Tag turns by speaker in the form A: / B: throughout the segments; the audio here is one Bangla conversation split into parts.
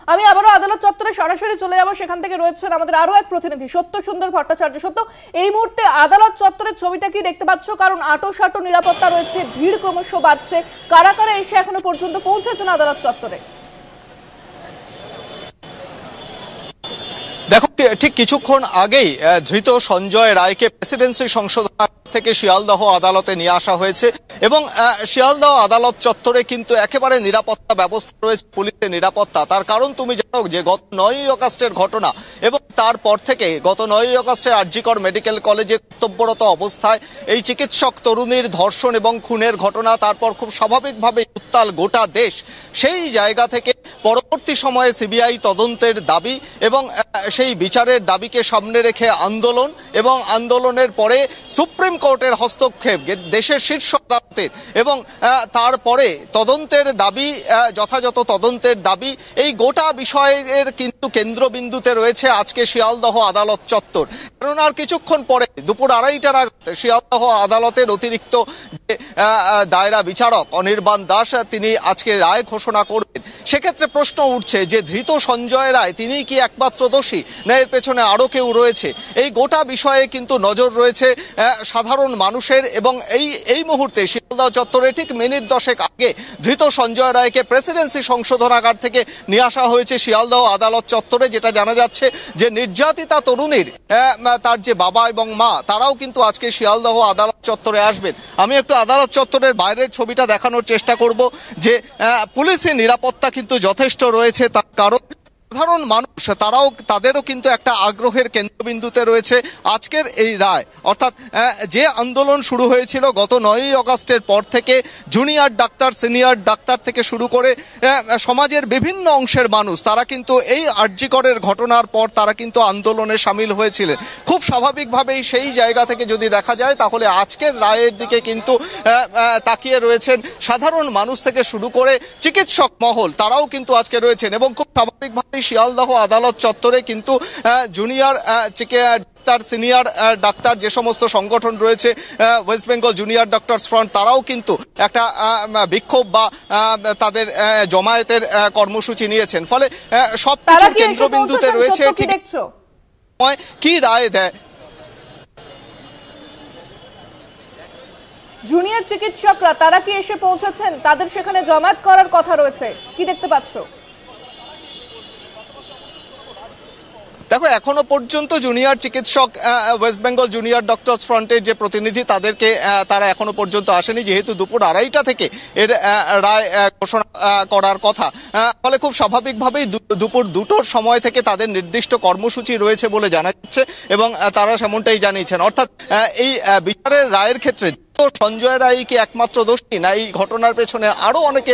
A: আমি আবারও আদালত চত্বরে সরাসরি চলে যাব, সেখান থেকে রয়েছেন আমাদের আরো এক প্রতিনিধি সত্য সুন্দর ভট্টাচার্য। সত্য, এই মুহূর্তে আদালত চত্বরের ছবিটা কি দেখতে পাচ্ছ? কারণ আঁটো নিরাপত্তা রয়েছে, ভিড় ক্রমশ বাড়ছে, কারা কারা এসে এখনো পর্যন্ত পৌঁছেছেন আদালত চত্বরে?
B: দেখো, ঠিক কিছুক্ষণ আগেই ধৃত সঞ্জয় রায়কে প্রেসিডেন্সি সংশোধনাগার থেকে শিয়ালদহ আদালতে নিয়ে আসা হয়েছে এবং শিয়ালদহ আদালত চত্বরে কিন্তু একেবারে নিরাপত্তা ব্যবস্থা রয়েছে, পুলিশের নিরাপত্তা। তার কারণ তুমি জানো যে গত 9ই আগস্টের ঘটনা এবং তারপর থেকে গত 9ই আগস্টের আরজিকর মেডিকেল কলেজে কর্তব্যরত অবস্থায় এই চিকিৎসক তরুণীর ধর্ষণ এবং খুনের ঘটনা, তারপর খুব স্বাভাবিকভাবে উত্তাল গোটা দেশ। সেই জায়গা থেকে পরবর্তী সময়ে সিবিআই তদন্তের দাবি এবং সেই বিচারের দাবিকে সামনে রেখে আন্দোলন এবং আন্দোলনের পরে সুপ্রিম কোর্টের হস্তক্ষেপ দেশের শীর্ষ আদালতের এবং তারপরে তদন্তের দাবি, যথাযথ তদন্তের দাবি। এই গোটা বিষয়ের কিন্তু কেন্দ্রবিন্দুতে রয়েছে আজকে শিয়ালদহ আদালত চত্বর। কারণ আর কিছুক্ষণ পরে দুপুর 2:30টার আগে শিয়ালদহ আদালতের অতিরিক্ত যে দায়রা বিচারক অনির্বাণ দাস তিনি আজকে রায় ঘোষণা করবেন। সেক্ষেত্রে প্রশ্ন উঠছে যে ধৃত সঞ্জয় রায় তিনি কি একমাত্র দোষী, না এর পেছনে আরো কেউ রয়েছে? এই গোটা বিষয়ে কিন্তু নজর রয়েছে সাধারণ মানুষের এবং এই মুহূর্তে শিয়ালদহ চত্বরে ঠিক মিনিট 10 আগে ধৃত সঞ্জয় রায়কে প্রেসিডেন্সি সংশোধনাগার থেকে নিয়ে আসা হয়েছে শিয়ালদহ আদালত চত্বরে। যেটা জানা যাচ্ছে যে নির্যাতিতা তরুণীর তার যে বাবা এবং মা তারাও কিন্তু আজকে শিয়ালদহ আদালত চত্বরে আসবেন। আমি একটু আদালত চত্বরের বাইরের ছবিটা দেখানোর চেষ্টা করব যে পুলিশের নিরাপত্তা কিন্তু যথেষ্ট রয়েছে। তার কারণ সাধারণ মানুষ তাদেরও কিন্তু একটা আগ্রহের কেন্দ্রবিন্দুতে রয়েছে আজকের এই রায়। অর্থাৎ যে আন্দোলন শুরু হয়েছিল গত 9ই আগস্টের পর থেকে, জুনিয়র ডাক্তার, সিনিয়র ডাক্তার থেকে শুরু করে সমাজের বিভিন্ন অংশের মানুষ তারা কিন্তু এই আরজিকরের ঘটনার পর তারা কিন্তু আন্দোলনে সামিল হয়েছিলেন। খুব স্বাভাবিকভাবেই সেই জায়গা থেকে যদি দেখা যায় তাহলে আজকের রায়ের দিকে কিন্তু তাকিয়ে রয়েছেন সাধারণ মানুষ থেকে শুরু করে চিকিৎসক মহল, তারাও কিন্তু আজকে রয়েছেন এবং খুব স্বাভাবিকভাবে শিয়ালদহ আদালত চত্বরে কিন্তু জুনিয়র ডাক্তার, সিনিয়র ডাক্তার যে সমস্ত সংগঠন রয়েছে, West Bengal junior doctors front, তারাও কিন্তু একটা বিক্ষোভ বা তাদের জমায়েতের কর্মসূচি নিয়েছেন। ফলে সবকিছুর কেন্দ্রবিন্দুতে রয়েছে ঠিক কি রায় দেয়
A: জুনিয়র চিকিৎসকরা, তারা কি এসে পৌঁছেছেন? তাদের সেখানে জমায়েত করার কথা রয়েছে, কি দেখতে পাচ্ছ?
B: দেখো, এখনো পর্যন্ত জুনিয়র চিকিৎসক ওয়েস্ট বেঙ্গল জুনিয়র ডক্টরস ফ্রন্টের যে প্রতিনিধি তারা এখনো পর্যন্ত আসেনি, যেহেতু দুপুর 2:30 থেকে এর রায় ঘোষণা করার কথা। ফলে খুব স্বাভাবিকভাবেই দুপুর 2টোর সময় থেকে তাদের নির্দিষ্ট কর্মসূচি রয়েছে বলে জানা যাচ্ছে এবং তারা সেমনটাই জানিয়েছেন। অর্থাৎ এই বিচারের রায়ের ক্ষেত্রে সঞ্জয় রায় কি একমাত্র দোষী, না এই ঘটনার পেছনে আরো অনেকে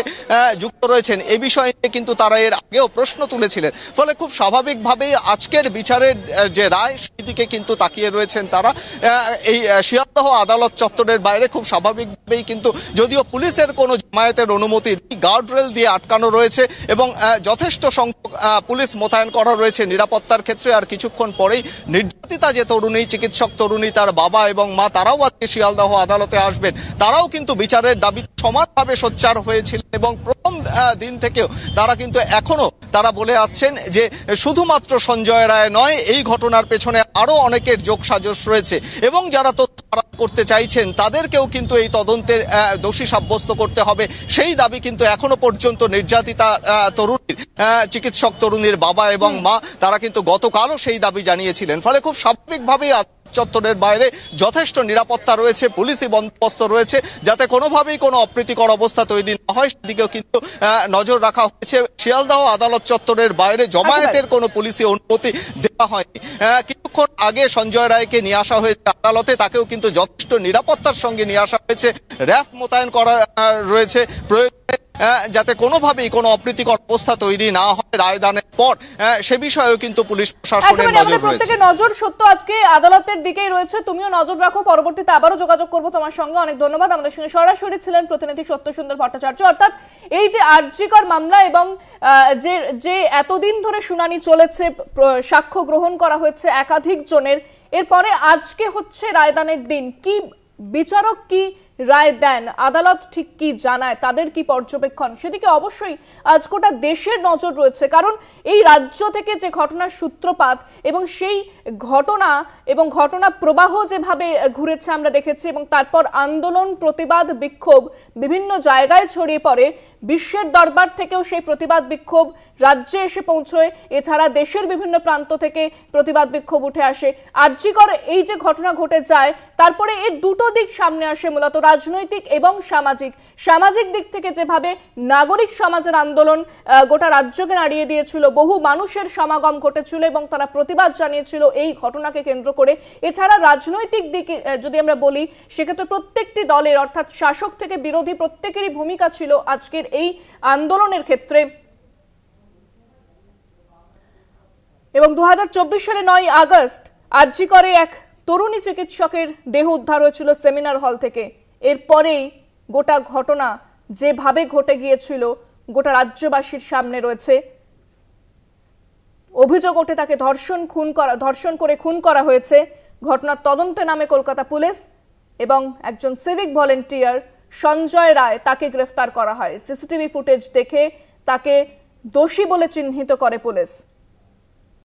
B: যুক্ত রয়েছেন, এই বিষয় নিয়ে কিন্তু তারা এর আগেও প্রশ্ন তুলেছিলেন। ফলে খুব স্বাভাবিকভাবেই আজকের বিচারের যে রায় সেই দিকে কিন্তু তাকিয়ে রয়েছেন তারা। এই শিয়ালদহ আদালত চত্বরের বাইরে খুব স্বাভাবিকভাবেই কিন্তু, যদিও পুলিশের কোনো জমায়েতের অনুমতি গার্ডরেল দিয়ে আটকানো রয়েছে এবং যথেষ্ট সংখ্যক পুলিশ মোতায়েন করা রয়েছে নিরাপত্তার ক্ষেত্রে। আর কিছুক্ষণ পরেই নির্যাতিতা যে তরুণী, চিকিৎসক তরুণী, তার বাবা এবং মা তারাও আজকে শিয়ালদহ আদালতে আসবেন। তারাও কিন্তু বিচারের দাবি সমানভাবে সোচ্চার হয়েছিলেন এবং প্রথম দিন থেকেও তারা কিন্তু এখনো তারা বলে আসছেন যে শুধুমাত্র সঞ্জয় রায় নয়, এই ঘটনার পেছনে আরো অনেকের যোগসাজশ রয়েছে এবং যারা তথ্য আড়াল করতে চাইছেন তাদেরকেও কিন্তু এই তদন্তের দোষী সাব্যস্ত করতে হবে। সেই দাবি কিন্তু এখনো পর্যন্ত নির্যাতিতা তরুণীর, চিকিৎসক তরুণীর বাবা এবং মা তারা কিন্তু গতকালও সেই দাবি জানিয়েছিলেন। ফলে খুব স্বাভাবিকভাবেই চত্বরের বাইরে যথেষ্ট নিরাপত্তা রয়েছে, পুলিশি বন্দোবস্ত রয়েছে, যাতে কোনোভাবেই কোনো অপ্রীতিকর অবস্থা তৈরি না হয় সেদিকেও কিন্তু নজর রাখা হয়েছে। শিয়ালদহ আদালত চত্বরের বাইরে জমায়েতের কোনো পুলিশি অনুমতি দেওয়া হয়নি। কিছুক্ষণ আগে সঞ্জয় রায়কে নিয়ে আসা হয়েছে আদালতে, তাকেও কিন্তু যথেষ্ট নিরাপত্তার সঙ্গে নিয়ে আসা হয়েছে। র্যাফ মোতায়েন করা রয়েছে যাতে কোনোভাবেই কোনো অপ্রীতিকর অবস্থা তৈরি না হয় রায়দানের পর, সে বিষয়েও কিন্তু পুলিশ প্রশাসনের নজর রয়েছে।
A: নজর সত্য আজকে আদালতের দিকেই রয়েছে, তুমিও নজর রাখো। পরবর্তীতে আবারও যোগাযোগ করবো তোমার সঙ্গে। অনেক ধন্যবাদ। আমাদের সঙ্গে সরাসরি ছিলেন প্রতিনিধি সত্য সুন্দর ভট্টাচার্য। অর্থাৎ এই যে আরজিকর মামলা এবং যে এতদিন ধরে শুনানি চলেছে, সাক্ষ্য গ্রহণ করা হয়েছে একাধিক জনের, এরপরে আজকে হচ্ছে রায়দানের দিন। কি বিচারক কি রায় দেন, আদালত ঠিক কি জানায়, তাদের কি পর্যবেক্ষণ, সেদিকে অবশ্যই আজ গোটা দেশের নজর রয়েছে। কারণ এই রাজ্য থেকে যে ঘটনার সূত্রপাত এবং সেই ঘটনা এবং ঘটনা প্রবাহ যেভাবে ঘুরেছে আমরা দেখেছি, এবং তারপর আন্দোলন, প্রতিবাদ, বিক্ষোভ বিভিন্ন জায়গায় ছড়িয়ে পড়ে, বিশ্বের দরবার থেকেও সেই প্রতিবাদ বিক্ষোভ রাজ্যে এসে পৌঁছয়, এছাড়া দেশের বিভিন্ন প্রান্ত থেকে প্রতিবাদ বিক্ষোভ উঠে আসে। আরজিকর এই যে ঘটনা ঘটে যায়, তারপরে এর দুটো দিক সামনে আসে, মূলত রাজনৈতিক এবং সামাজিক। সামাজিক দিক থেকে যেভাবে নাগরিক সমাজের আন্দোলন গোটা রাজ্যকে নাড়িয়ে দিয়েছিল, বহু মানুষের সমাগম ঘটেছিল এবং তারা প্রতিবাদ জানিয়েছিল এই ঘটনাকে কেন্দ্র করে। এছাড়া রাজনৈতিক দিকে যদি আমরা বলি, সেক্ষেত্রে প্রত্যেকটি দলের, অর্থাৎ শাসক থেকে বিরোধী, প্রত্যেকেরই ভূমিকা ছিল আজকের এই আন্দোলনের ক্ষেত্রে। এবং 2024 সালে 9 আগস্ট আরজিকরে এক তরুণী চিকিৎসকের দেহ উদ্ধার হয়েছিল সেমিনার হল থেকে। এরপরেই গোটা ঘটনা যেভাবে ঘটে গিয়েছিল গোটা রাজ্যবাসীর সামনে রয়েছে। অভিযোগ ওঠে তাকে ধর্ষণ করে খুন করা হয়েছে। ঘটনার তদন্তে নামে কলকাতা পুলিশ এবং একজন সিভিক ভলেন্টিয়ার সঞ্জয় রায়, তাকে গ্রেফতার করা হয়। সিসিটিভি ফুটেজ দেখে তাকে দোষী বলে চিহ্নিত করে পুলিশ।